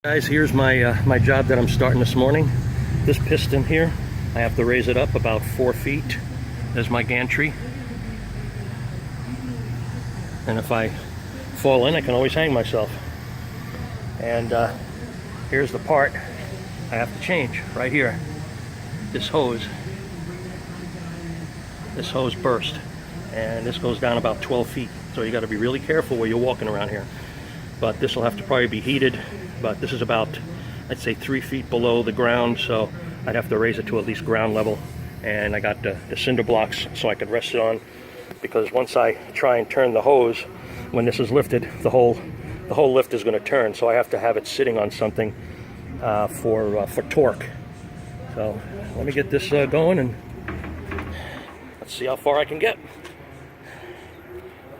Guys, here's my job that I'm starting this morning. This piston here, I have to raise it up about 4 feet. There's my gantry. And if I fall in, I can always hang myself. And here's the part I have to change right here. This hose burst, and this goes down about 12 feet. So you got to be really careful where you're walking around here. But this will have to probably be heated. But this is about, I'd say, 3 feet below the ground, so I'd have to raise it to at least ground level. And I got the cinder blocks so I could rest it on, because once I try and turn the hose, when this is lifted, the whole lift is going to turn. So I have to have it sitting on something for torque. So let me get this going, and let's see how far I can get.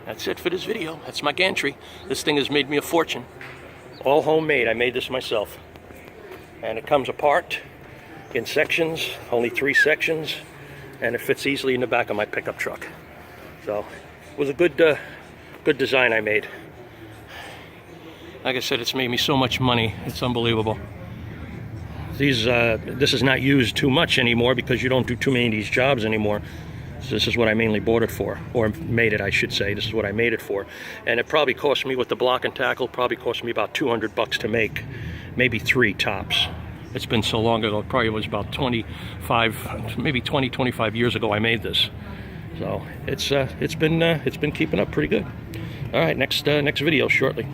That's it for this video. That's my gantry. This thing has made me a fortune. All homemade. I made this myself. And it comes apart in sections, only 3 sections, and it fits easily in the back of my pickup truck. So it was a good design I made. Like I said, it's made me so much money. It's unbelievable. This is not used too much anymore because you don't do too many of these jobs anymore. So this is what I mainly bought it for, or made it, I should say. This is what I made it for. And it probably cost me, with the block and tackle, probably cost me about $200 to make, maybe 3 tops. It's been so long ago, it probably was about 25 years ago I made this. So it's been keeping up pretty good. All right, next video shortly.